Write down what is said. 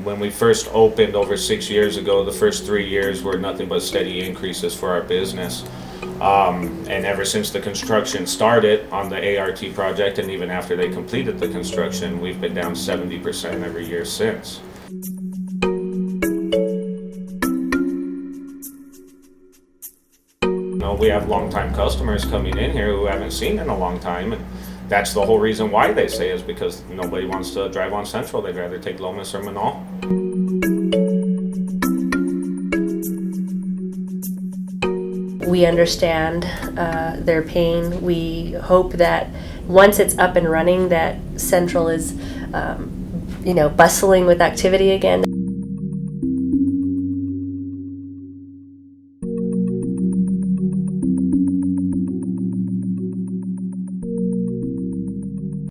when we first opened over 6 years ago, the first 3 years were nothing but steady increases for our business. And ever since the construction started on the ART project, and even after they completed the construction, we've been down 70% every year since. We have longtime customers coming in here who haven't seen in a long time, and that's the whole reason why they say is because nobody wants to drive on Central. They'd rather take Lomas or Manal. We understand their pain. We hope that once it's up and running, that Central is, bustling with activity again.